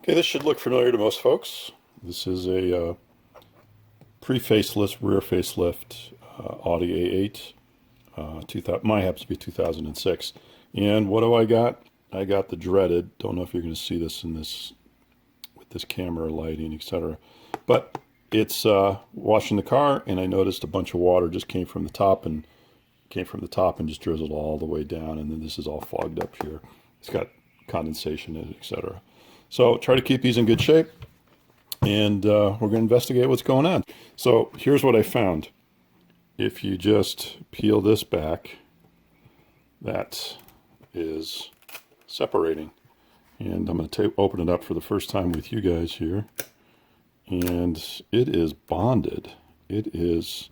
Okay, this should look familiar to most folks. This is a pre-facelift, rear facelift Audi A8. 2000, mine happens to be 2006. And what do I got? I got the dreaded. Don't know if you're going to see this in this with this camera lighting, etc. But it's washing the car, and I noticed a bunch of water just came from the top and just drizzled all the way down, and then this is all fogged up here. It's got condensation in it, etc. So try to keep these in good shape, and we're going to investigate what's going on. So here's what I found. If you just peel this back, that is separating. And I'm going to open it up for the first time with you guys here. And it is bonded. It is,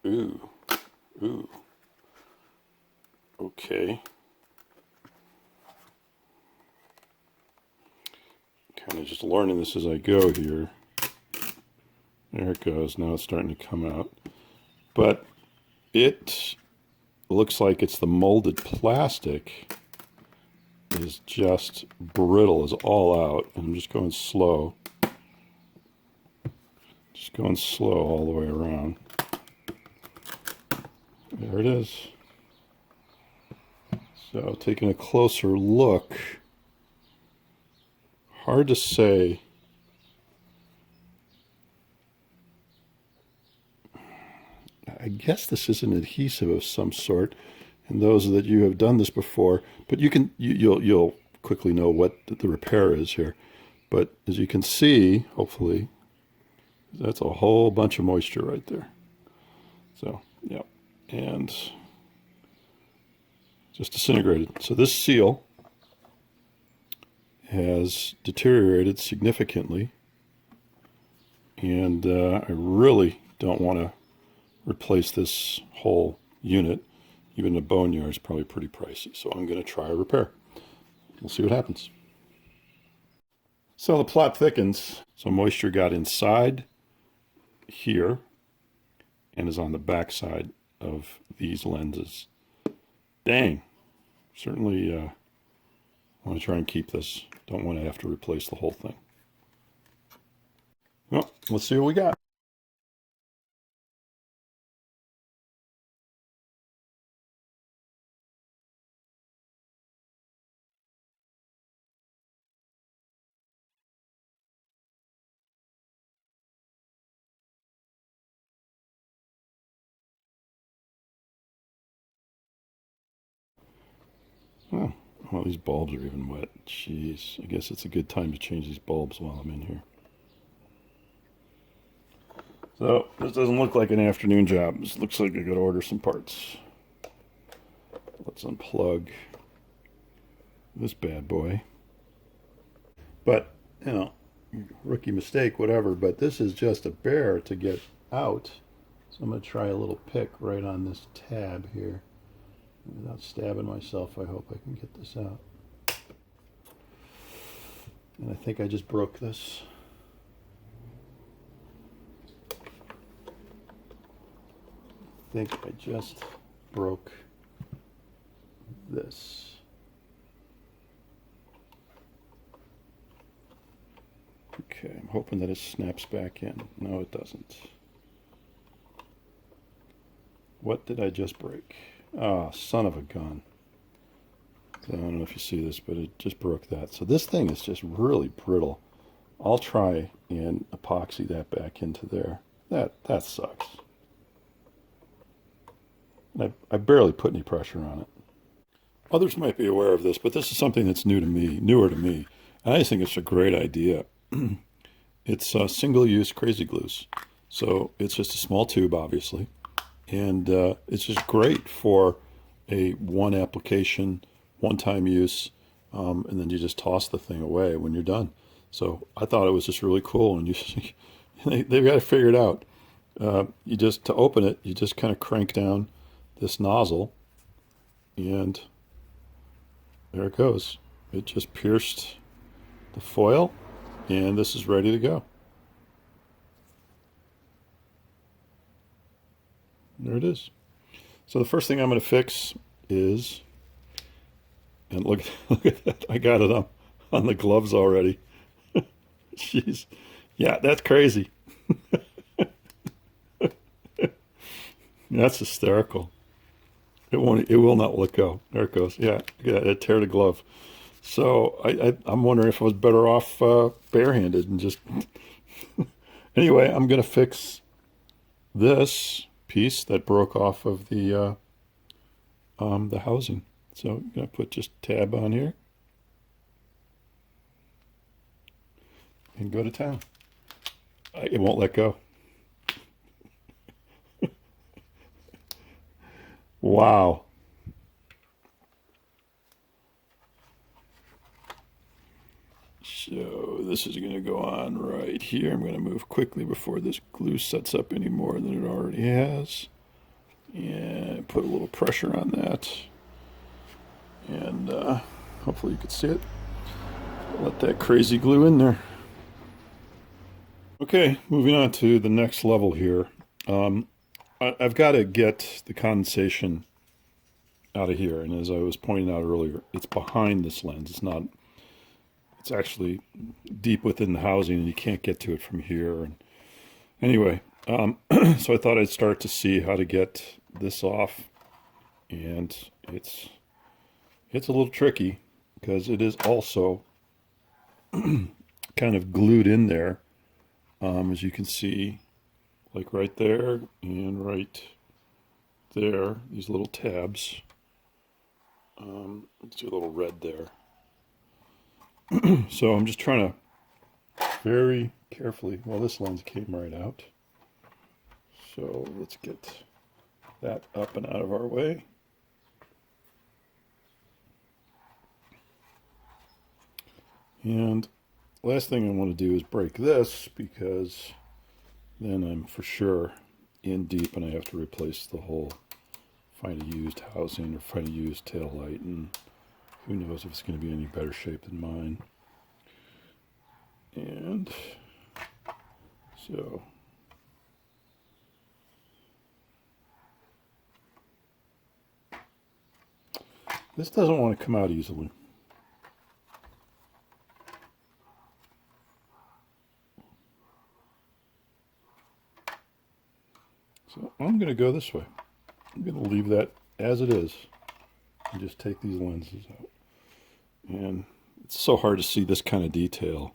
ooh, okay. Kind of just learning this as I go here. There it goes. Now it's starting to come out. But it looks like it's the molded plastic is just brittle as all out. And I'm just going slow. Just going slow all the way around. There it is. So taking a closer look, hard to say. I guess this is an adhesive of some sort, and those that you have done this before, but you'll quickly know what the repair is here. But as you can see, hopefully, that's a whole bunch of moisture right there. So, yeah, and just disintegrated. So this seal has deteriorated significantly, and I really don't want to replace this whole unit. Even a boneyard is probably pretty pricey, so I'm going to try a repair. We'll see what happens. So the plot thickens, so moisture got inside here and is on the back side of these lenses. Dang, certainly want to try and keep this. Don't want to have to replace the whole thing. Well, let's see what we got. Oh, well, these bulbs are even wet. Jeez, I guess it's a good time to change these bulbs while I'm in here. So, this doesn't look like an afternoon job. This looks like I gotta order some parts. Let's unplug this bad boy. But, you know, rookie mistake, whatever, but this is just a bear to get out. So I'm gonna try a little pick right on this tab here. Without stabbing myself, I hope I can get this out. And I think I just broke this. I think I just broke this. Okay, I'm hoping that it snaps back in. No, it doesn't. What did I just break? Ah, oh, son of a gun. So I don't know if you see this, but it just broke that. So this thing is just really brittle. I'll try and epoxy that back into there. That sucks. I barely put any pressure on it. Others might be aware of this, but this is something that's newer to me. And I just think it's a great idea. It's single-use crazy glues. So it's just a small tube, obviously. And it's just great for a one application, one-time use, and then you just toss the thing away when you're done. So I thought it was just really cool, and they've got to figure it out. To open it, you just kind of crank down this nozzle, and there it goes. It just pierced the foil, and this is ready to go. There it is. So the first thing I'm going to fix is, and look at that, I got it on the gloves already. Jeez. Yeah, that's crazy. That's hysterical. It won't. It will not let go. There it goes. Yeah, it tear the glove. So I'm wondering if I was better off barehanded and just. Anyway, I'm gonna fix this piece that broke off of the housing. So I'm gonna put just tab on here and go to town. It won't let go. Wow. So this is going to go on right here. I'm going to move quickly before this glue sets up any more than it already has. And put a little pressure on that. And hopefully you can see it. Let that crazy glue in there. Okay, moving on to the next level here. I've got to get the condensation out of here. And as I was pointing out earlier, it's behind this lens. It's actually deep within the housing and you can't get to it from here. And anyway, so I thought I'd start to see how to get this off. And it's a little tricky because it is also kind of glued in there. As you can see, like right there and right there, these little tabs. See a little red there. So I'm just trying to very carefully, well, this lens came right out. So let's get that up and out of our way. And last thing I want to do is break this because then I'm for sure in deep and I have to replace the whole, find a used housing or find a used tail light, and who knows if it's going to be any better shape than mine. And so this doesn't want to come out easily. So I'm going to go this way. I'm going to leave that as it is and just take these lenses out. And it's so hard to see this kind of detail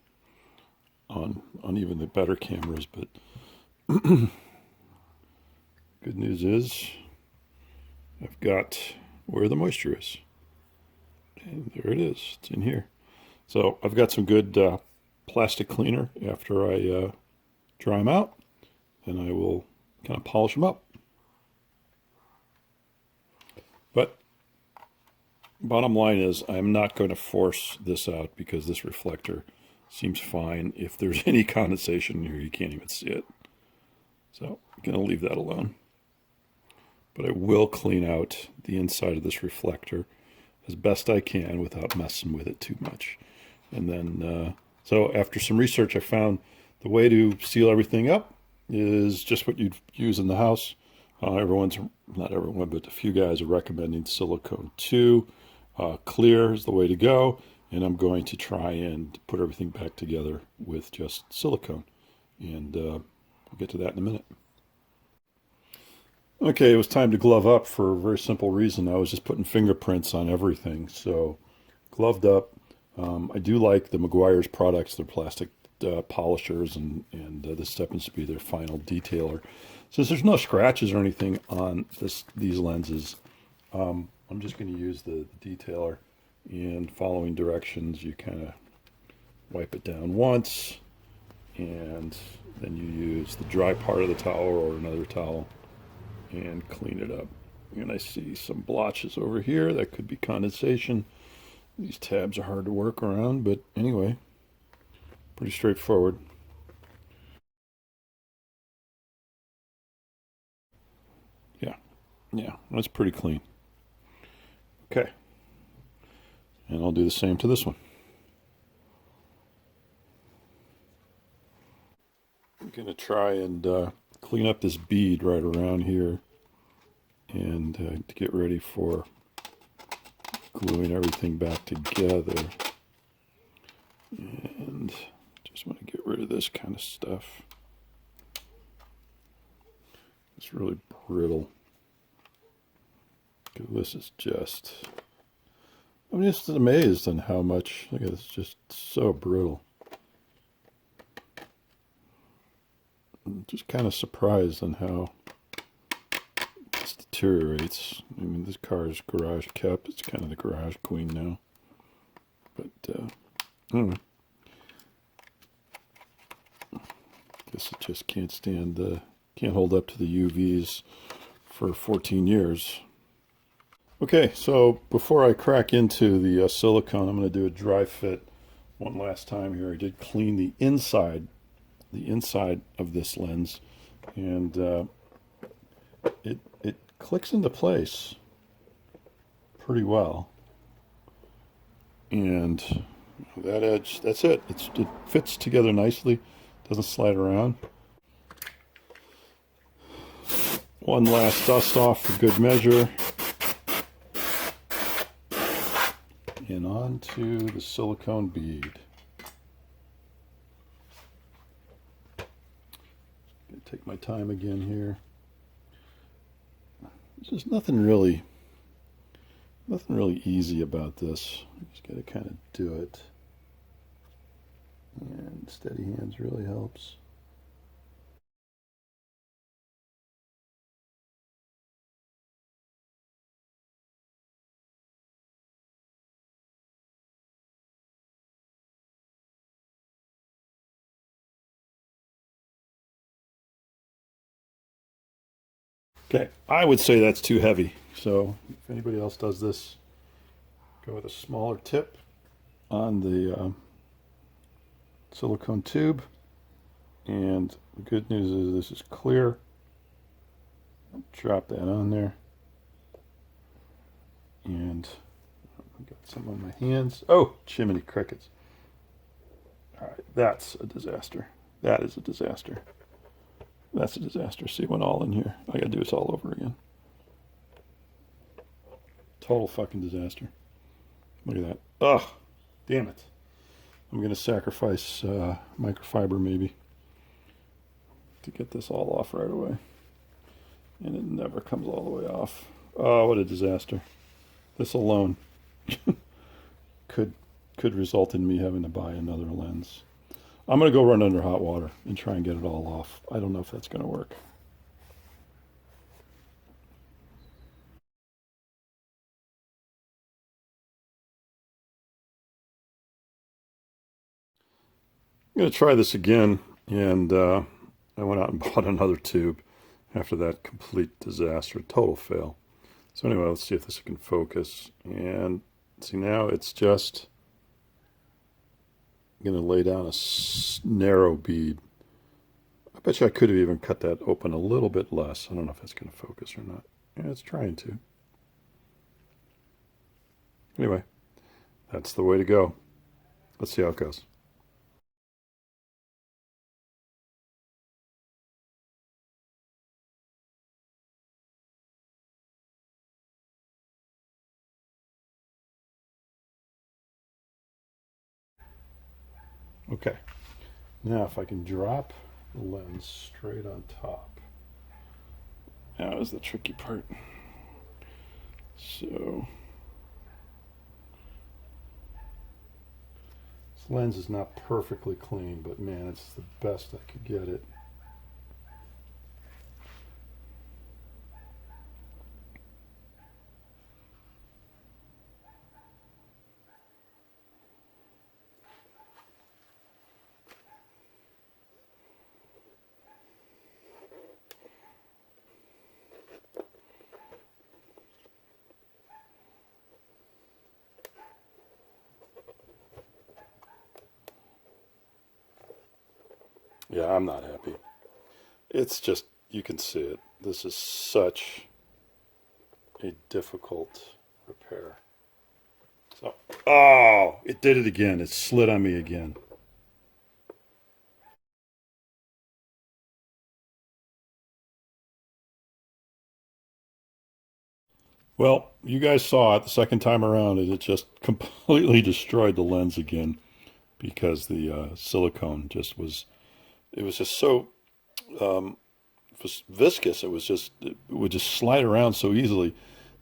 on even the better cameras, but good news is I've got where the moisture is. And there it is. It's in here. So I've got some good plastic cleaner after I dry them out, and I will kind of polish them up. But bottom line is I'm not going to force this out because this reflector seems fine. If there's any condensation here, you can't even see it. So I'm going to leave that alone. But I will clean out the inside of this reflector as best I can without messing with it too much. And then, so after some research, I found the way to seal everything up is just what you'd use in the house. Not everyone, but a few guys are recommending silicone 2. Clear is the way to go. And I'm going to try and put everything back together with just silicone. And we'll get to that in a minute. Okay, it was time to glove up for a very simple reason. I was just putting fingerprints on everything. So gloved up. I do like the Meguiar's products, their plastic polishers, and this happens to be their final detailer. Since there's no scratches or anything on these lenses, I'm just going to use the detailer, and following directions, you kind of wipe it down once, and then you use the dry part of the towel or another towel and clean it up. And I see some blotches over here. That could be condensation. These tabs are hard to work around, but anyway, pretty straightforward. Yeah, that's pretty clean. Okay, and I'll do the same to this one. I'm going to try and clean up this bead right around here and to get ready for gluing everything back together. And just want to rid of this kind of stuff. It's really brittle. This is just, I'm just amazed on how much, look at this, just so brittle. I'm just kind of surprised on how this deteriorates. I mean, this car is garage kept. It's kind of the garage queen now. But, anyway. Guess it just can't stand, can't hold up to the UVs for 14 years. Okay, so before I crack into the silicone, I'm going to do a dry fit one last time here. I did clean the inside of this lens, and it clicks into place pretty well. And that edge, that's it. It fits together nicely, doesn't slide around. One last dust off for good measure. And on to the silicone bead. Gonna take my time again here. There's nothing really easy about this. You just gotta kind of do it. And steady hands really helps. Okay, I would say that's too heavy. So if anybody else does this, go with a smaller tip on the silicone tube. And the good news is this is clear. Drop that on there. And I've got some on my hands. Oh, chimney crickets. All right, that's a disaster. That is a disaster. That's a disaster. See, it went all in here. I gotta do this all over again. Total fucking disaster. Look at that. Ugh, damn it. I'm gonna sacrifice microfiber maybe to get this all off right away. And it never comes all the way off. Oh, what a disaster. This alone could result in me having to buy another lens. I'm going to go run under hot water and try and get it all off. I don't know if that's going to work. I'm going to try this again, and I went out and bought another tube after that complete disaster, total fail. So anyway, let's see if this can focus. And see, now it's just going to lay down a narrow bead. I bet you I could have even cut that open a little bit less. I don't know if that's going to focus or not. Yeah, it's trying to. Anyway, that's the way to go. Let's see how it goes. Okay, now if I can drop the lens straight on top. Now is the tricky part. So this lens is not perfectly clean, but man, it's the best I could get it. Yeah, I'm not happy. It's just, you can see it. This is such a difficult repair. So, oh, it did it again. It slid on me again. Well, you guys saw it the second time around, and it just completely destroyed the lens again. because the silicone just was, it was just so viscous. It would just slide around so easily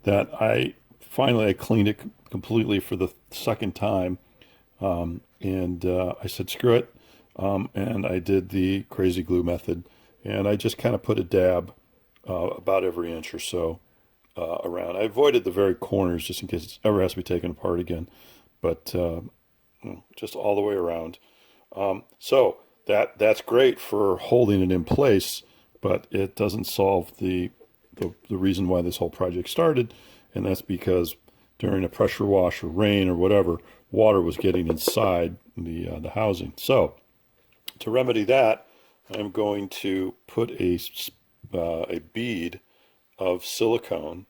that I cleaned it completely for the second time. And I said, screw it. And I did the crazy glue method. And I just kind of put a dab about every inch or so around. I avoided the very corners just in case it ever has to be taken apart again. But just all the way around. So that's great for holding it in place, but it doesn't solve the reason why this whole project started, and that's because during a pressure wash or rain or whatever, water was getting inside the housing. So to remedy that, I'm going to put a bead of silicone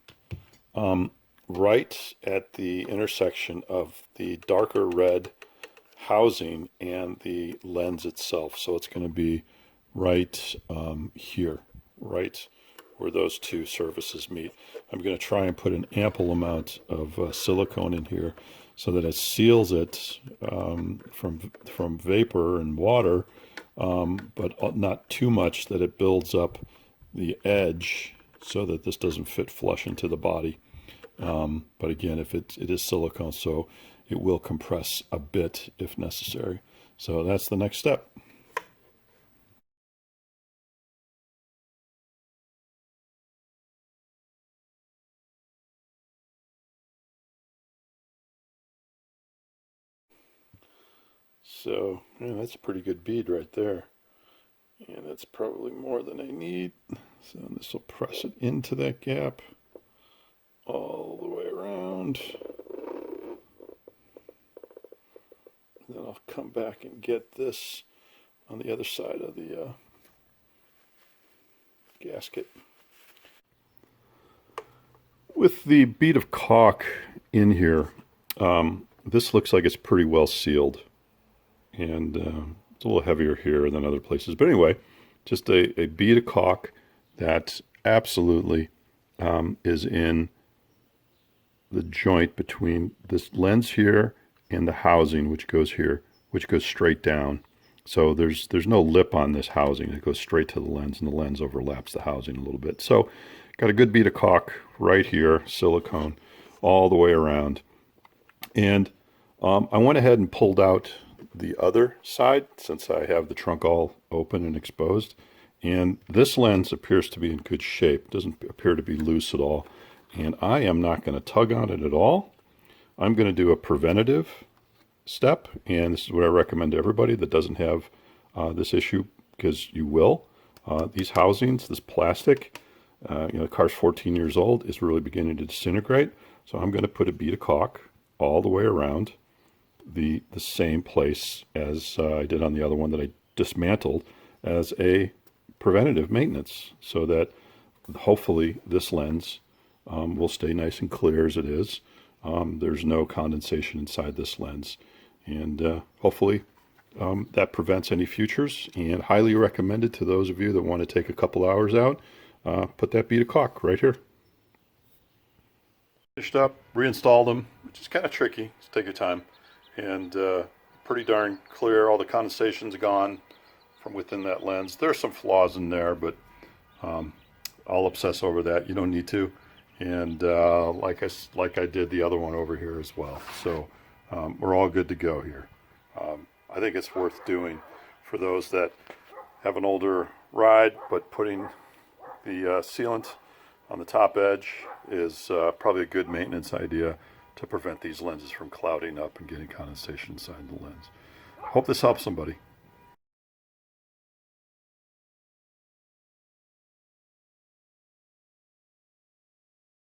right at the intersection of the darker red housing and the lens itself. So it's going to be right here, right where those two surfaces meet. I'm going to try and put an ample amount of silicone in here so that it seals it from vapor and water, but not too much that it builds up the edge so that this doesn't fit flush into the body. But again, if it is silicone, so it will compress a bit if necessary. So that's the next step. So yeah, that's a pretty good bead right there. And that's probably more than I need. So this will press it into that gap all the way around. And then I'll come back and get this on the other side of the gasket. With the bead of caulk in here, this looks like it's pretty well sealed. And it's a little heavier here than other places. But anyway, just a bead of caulk that absolutely is in the joint between this lens here and the housing, which goes here, which goes straight down. So there's no lip on this housing. It goes straight to the lens, and the lens overlaps the housing a little bit. So got a good bead of caulk right here, silicone, all the way around. And I went ahead and pulled out the other side since I have the trunk all open and exposed. And this lens appears to be in good shape. It doesn't appear to be loose at all. And I am not going to tug on it at all. I'm going to do a preventative step. And this is what I recommend to everybody that doesn't have this issue, because you will. These housings, this plastic, the car's 14 years old, is really beginning to disintegrate. So I'm going to put a bead of caulk all the way around the same place as I did on the other one that I dismantled, as a preventative maintenance, so that hopefully this lens will stay nice and clear as it is. There's no condensation inside this lens, and hopefully that prevents any futures, and highly recommended to those of you that want to take a couple hours out. Put that bead of caulk right here. Finished up, reinstalled them, which is kind of tricky. Just take your time. And pretty darn clear. All the condensation's gone from within that lens. There's some flaws in there, but I'll obsess over that. You don't need to. And like I did the other one over here as well. So we're all good to go here. I think it's worth doing for those that have an older ride, but putting the sealant on the top edge is probably a good maintenance idea to prevent these lenses from clouding up and getting condensation inside the lens. Hope this helps somebody.